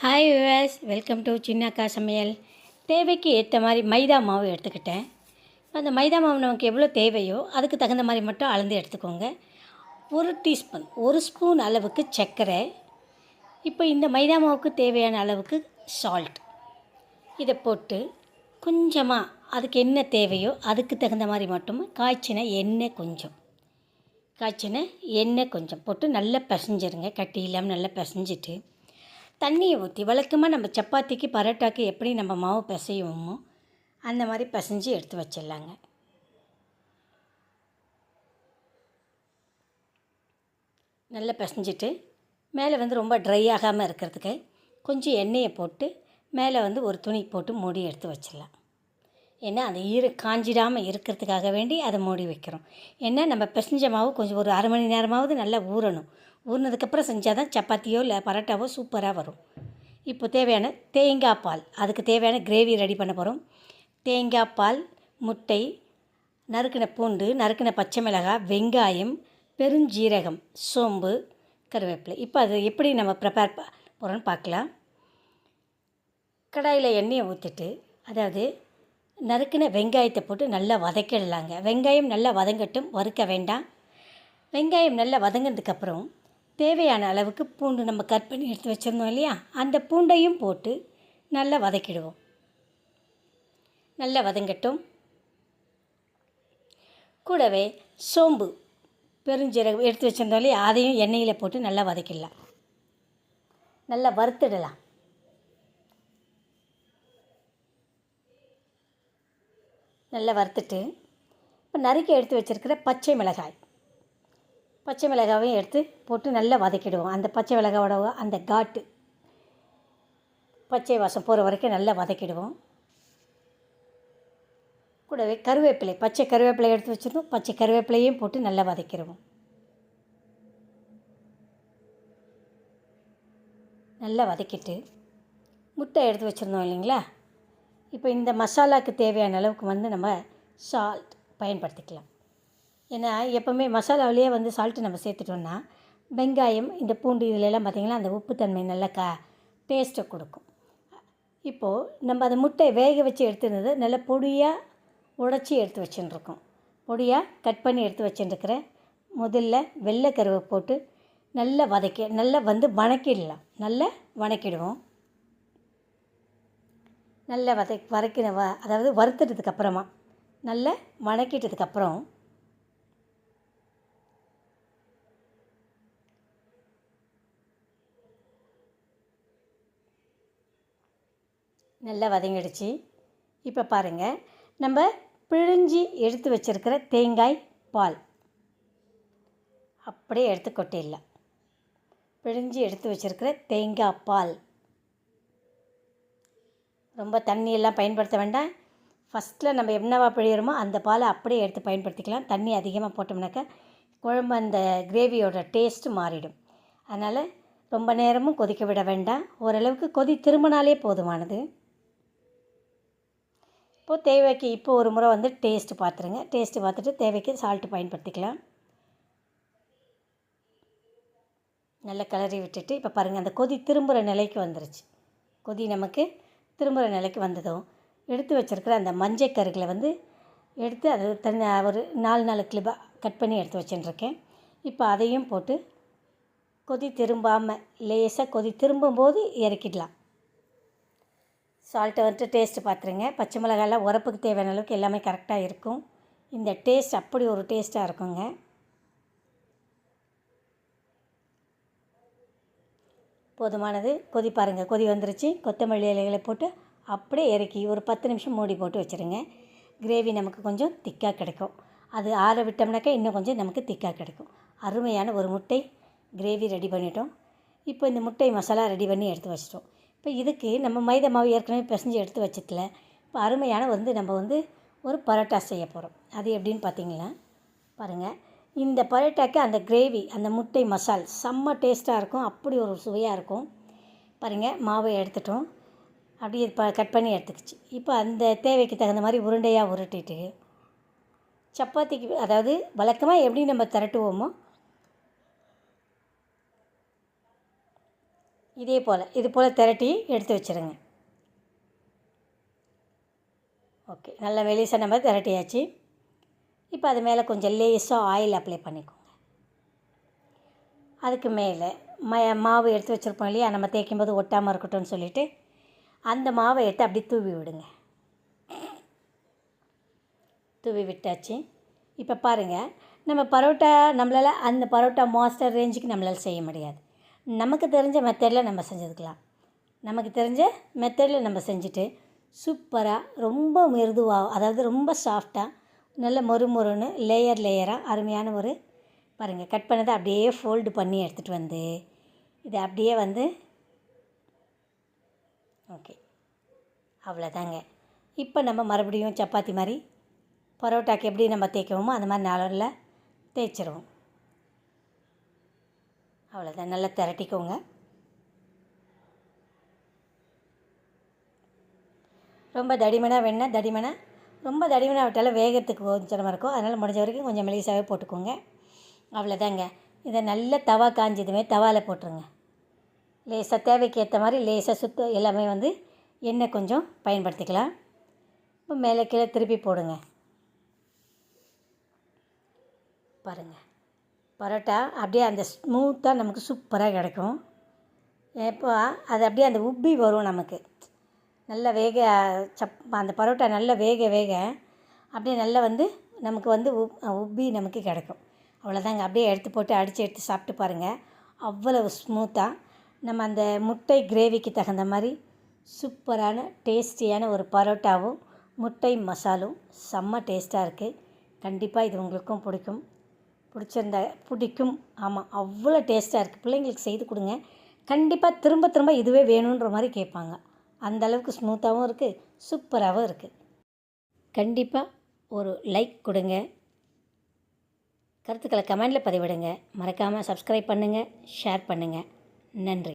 Hi Vilas, welcome to சின்னக்கா சமையல். தேவைக்கு ஏற்ற மாதிரி மைதா மாவு எடுத்துக்கிட்டேன். அந்த மைதா மாவு நமக்கு எவ்வளோ தேவையோ அதுக்கு தகுந்த மாதிரி மட்டும் அளந்து எடுத்துக்கோங்க. 1 டீஸ்பூன் 1 ஸ்பூன் அளவுக்கு சர்க்கரை. இப்போ இந்த மைதா மாவுக்கு தேவையான அளவுக்கு சால்ட் இதை போட்டு கொஞ்சமாக அதுக்கு என்ன தேவையோ அதுக்கு தகுந்த மாதிரி மட்டும் காய்ச்சின எண்ணெய் கொஞ்சம் போட்டு நல்லா பிசைஞ்சிருங்க. கட்டி இல்லாமல் நல்லா பிசைஞ்சிட்டு தண்ணியை ஊற்றி வழக்கமாக நம்ம சப்பாத்திக்கு பரோட்டாக்கு எப்படி நம்ம மாவு பிசைவோமோ அந்த மாதிரி பிசைஞ்சு எடுத்து வச்சிடலாங்க. நல்லா பிசைஞ்சிட்டு மேலே ரொம்ப ட்ரை ஆகாமல் இருக்கிறதுக்கு கொஞ்சம் எண்ணெயை போட்டு மேலே ஒரு துணி போட்டு மூடி எடுத்து வச்சிடலாம். ஏன்னா அது காஞ்சிடாமல் இருக்கிறதுக்காக வேண்டி அதை மூடி வைக்கிறோம். ஏன்னா நம்ம பிசைஞ்ச மாவு கொஞ்சம் ஒரு அரை மணி நேரமாவது நல்லா ஊறணும். ஊறினதுக்கப்புறம் செஞ்சால் தான் சப்பாத்தியோ இல்லை பரோட்டாவோ சூப்பராக வரும். இப்போ தேவையான தேங்காய் பால், அதுக்கு தேவையான கிரேவி ரெடி பண்ண போகிறோம். தேங்காய் பால், முட்டை, நறுக்கின பூண்டு, நறுக்கின பச்சை மிளகாய், வெங்காயம், பெருஞ்சீரகம், சோம்பு, கருவேப்பிலை. இப்போ அது எப்படி நம்ம ப்ரிப்பேர் போகிறோன்னு பார்க்கலாம். கடாயில் எண்ணெயை ஊற்றிட்டு அதாவது நறுக்கின வெங்காயத்தை போட்டு நல்லா வதக்கிடலாங்க. வெங்காயம் நல்லா வதங்கட்டும், வறுக்க வேண்டாம். வெங்காயம் நல்லா வதங்கினதுக்கப்புறம் தேவையான அளவுக்கு பூண்டு நம்ம கட் பண்ணி எடுத்து வச்சுருந்தோம் இல்லையா, அந்த பூண்டையும் போட்டு நல்லா வதக்கிடுவோம். நல்லா வதங்கட்டும். கூடவே சோம்பு, பெருஞ்சீரகம் எடுத்து வச்சுருந்தோம் இல்லையா, அதையும் எண்ணெயில் போட்டு நல்லா வதக்கிடலாம். நல்லா வறுத்துடலாம். நல்லா வறுத்துட்டு இப்போ நறுக்கி எடுத்து வச்சுருக்கிற பச்சை மிளகாவையும் எடுத்து போட்டு நல்லா வதக்கிடுவோம். அந்த பச்சை மிளகாவோட அந்த காட்டு பச்சை வாசம் போகிற வரைக்கும் நல்லா வதக்கிடுவோம். கூடவே கருவேப்பிலை, பச்சை கருவேப்பிலை எடுத்து வச்சுருந்தோம், பச்சை கருவேப்பிலையும் போட்டு நல்லா வதக்கிடுவோம். நல்லா வதக்கிட்டு முட்டை எடுத்து வச்சுருந்தோம் இல்லைங்களா, இப்போ இந்த மசாலாவுக்கு தேவையான அளவுக்கு நம்ம சால்ட் பயன்படுத்திக்கலாம். ஏன்னா எப்போவுமே மசாலாவிலேயே சால்ட்டு நம்ம சேர்த்துட்டோம்னா வெங்காயம், இந்த பூண்டு இதிலெல்லாம் பார்த்திங்கன்னா அந்த உப்புத்தன்மை நல்லா டேஸ்ட்டை கொடுக்கும். இப்போது நம்ம அந்த முட்டையை வேக வச்சு எடுத்துருந்தது நல்லா பொடியாக உடச்சி எடுத்து வச்சுட்டுருக்கோம். பொடியாக கட் பண்ணி எடுத்து வச்சுட்டுருக்கிற முதல்ல வெள்ளைக்கருவை போட்டு நல்லா நல்லா வதக்கிடலாம். நல்லா வதக்கிடுவோம். நல்லா அதாவது வறுத்துட்டதுக்கப்புறமா நல்லா வதக்கிட்டதுக்கப்புறம் நல்லா வதங்கிடுச்சு. இப்போ பாருங்கள், நம்ம பிழிஞ்சி எடுத்து வச்சுருக்கிற தேங்காய் பால் அப்படியே எடுத்து கொட்டிடலாம். பிழிஞ்சி எடுத்து வச்சுருக்கிற தேங்காய் பால், ரொம்ப தண்ணியெல்லாம் பயன்படுத்த வேண்டாம். ஃபஸ்ட்டில் நம்ம என்னவா பிழிகிறோமோ அந்த பாலை அப்படியே எடுத்து பயன்படுத்திக்கலாம். தண்ணி அதிகமாக போட்டோம்னாக்கா குழம்பு அந்த கிரேவியோட டேஸ்ட்டு மாறிடும். அதனால் ரொம்ப நேரமும் கொதிக்க விட வேண்டாம். ஓரளவுக்கு கொதி திரும்பினாலே போதுமானது. இப்போது தேவைக்கு ஒரு முறை டேஸ்ட்டு பார்த்துருங்க. டேஸ்ட்டு பார்த்துட்டு தேவைக்கு சால்ட்டு பயன்படுத்திக்கலாம். நல்லா கிளறி விட்டுட்டு இப்போ பாருங்கள், அந்த கொதி திரும்புகிற நிலைக்கு வந்துருச்சு. கொதி நமக்கு திரும்புகிற நிலைக்கு வந்ததும் எடுத்து வச்சுருக்கிற அந்த மஞ்சக்கருகளை எடுத்து அதை ஒரு 4 கிளிப்பாக கட் பண்ணி எடுத்து வச்சுட்டுருக்கேன். இப்போ அதையும் போட்டு கொதி திரும்பாமல் லேசாக கொதி திரும்பும்போது இறக்கிடலாம். சால்ட்டை டேஸ்ட்டு பார்த்துருங்க. பச்சை மிளகாயெல்லாம் உரப்புக்கு தேவையான அளவுக்கு எல்லாமே கரெக்டாக இருக்கும். இந்த டேஸ்ட் அப்படி ஒரு டேஸ்ட்டாக இருக்குங்க. போதுமானது. கொதி பாருங்கள், கொதி வந்துருச்சு. கொத்தமல்லி இலைகளை போட்டு அப்படியே இறக்கி ஒரு 10 நிமிஷம் மூடி போட்டு வச்சுருங்க. கிரேவி நமக்கு கொஞ்சம் திக்காக கிடைக்கும். அது ஆற விட்டோம்னாக்கா இன்னும் கொஞ்சம் நமக்கு திக்காக கிடைக்கும். அருமையான ஒரு முட்டை கிரேவி ரெடி பண்ணிட்டோம். இப்போ இந்த முட்டை மசாலா ரெடி பண்ணி எடுத்து வச்சிட்டோம். இப்போ இதுக்கு நம்ம மைதா மாவு ஏற்கனவே பிசைஞ்சு எடுத்து வச்சதில் இப்போ அருமையான நம்ம ஒரு பரோட்டா செய்ய போகிறோம். அது எப்படின்னு பார்த்தீங்கன்னா பாருங்கள், இந்த பரோட்டாக்கு அந்த கிரேவி, அந்த முட்டை மசால் செம்ம டேஸ்ட்டாக இருக்கும். அப்படி ஒரு சுவையாக இருக்கும். பாருங்கள், மாவை எடுத்துட்டோம், அப்படியே கட் பண்ணி எடுத்துக்கிச்சு. இப்போ அந்த தேவைக்கு தகுந்த மாதிரி உருண்டையாக உருட்டிட்டு சப்பாத்திக்கு, அதாவது வழக்கமாக எப்படி நம்ம திரட்டுவோமோ இது போல் திரட்டி எடுத்து வச்சுருங்க. ஓகே, நல்லா மெலிசாக நம்ம திரட்டியாச்சு. இப்போ அது மேலே கொஞ்சம் லேசாக ஆயில் அப்ளை பண்ணிக்கோங்க. அதுக்கு மேலே மாவு எடுத்து வச்சுருப்போம் இல்லையா, நம்ம தேய்க்கும்போது ஒட்டாமல் இருக்கட்டும்னு சொல்லிவிட்டு அந்த மாவை எடுத்து அப்படியே தூவி விடுங்க. தூவி விட்டாச்சு. இப்போ பாருங்கள், நம்ம பரோட்டா நம்மளால் அந்த பரோட்டா மாஸ்டர் ரேஞ்சுக்கு நம்மளால் செய்ய முடியாது. நமக்கு தெரிஞ்ச மெத்தடில் நம்ம செஞ்சுக்கலாம். நமக்கு தெரிஞ்ச மெத்தடில் நம்ம செஞ்சுட்டு சூப்பராக ரொம்ப மிருதுவாக, அதாவது ரொம்ப சாஃப்டாக, நல்ல மொறுமொறுன்னு லேயராக அருமையான ஒரு பாருங்கள், கட் பண்ணதை அப்படியே ஃபோல்டு பண்ணி எடுத்துகிட்டு வந்து இதை அப்படியே வந்து ஓகே, அவ்வளோதாங்க. இப்போ நம்ம மறுபடியும் சப்பாத்தி மாதிரி பரோட்டாக்கு எப்படி நம்ம தேய்க்குவோமோ அந்த மாதிரி நாளில் தேய்ச்சிருவோம். அவ்வளோதான், நல்லா திரட்டிக்கோங்க. ரொம்ப தடிமனாக வேணால் ரொம்ப தடிமனாக விட்டாலும் வேகத்துக்கு கொஞ்சமாக இருக்கும். அதனால் முடிஞ்ச வரைக்கும் கொஞ்சம் மெலிசாகவே போட்டுக்கோங்க. அவ்வளோதாங்க. இதை நல்லா தவா காஞ்சதுமே தவாவில் போட்டுருங்க. லேசாக தேவைக்கு ஏற்ற மாதிரி லேசாக எல்லாமே வந்து எண்ணெய் கொஞ்சம் பயன்படுத்திக்கலாம். இப்போ மேலே கீழே திருப்பி போடுங்க. பாருங்கள், பரோட்டா அப்படியே அந்த ஸ்மூத்தாக நமக்கு சூப்பராக கிடைக்கும். இப்போ அது அப்படியே அந்த உப்பி வரும். நமக்கு நல்லா அந்த பரோட்டா நல்லா வேக அப்படியே நல்லா வந்து நமக்கு வந்து உப்பி நமக்கு கிடைக்கும். அவ்வளோதாங்க. அப்படியே எடுத்து போட்டு எடுத்து சாப்பிட்டு பாருங்கள். அவ்வளவு ஸ்மூத்தாக நம்ம அந்த முட்டை கிரேவிக்கு தகுந்த மாதிரி சூப்பரான டேஸ்டியான ஒரு பரோட்டாவும் முட்டை மசாலும் செம்ம டேஸ்ட்டாக இருக்குது. கண்டிப்பாக இது உங்களுக்கும் பிடிக்கும். ஆமாம், அவ்வளோ டேஸ்ட்டாக இருக்குது. பிள்ளைங்களுக்கு செய்து கொடுங்க. கண்டிப்பாக திரும்ப இதுவே வேணுன்ற மாதிரி கேட்பாங்க. அந்தளவுக்கு ஸ்மூத்தாகவும் இருக்குது, சூப்பராகவும் இருக்குது. கண்டிப்பாக ஒரு லைக் கொடுங்க. கருத்துக்களை கமெண்டில் பதிவிடுங்க. மறக்காமல் சப்ஸ்கிரைப் பண்ணுங்கள், ஷேர் பண்ணுங்கள். நன்றி.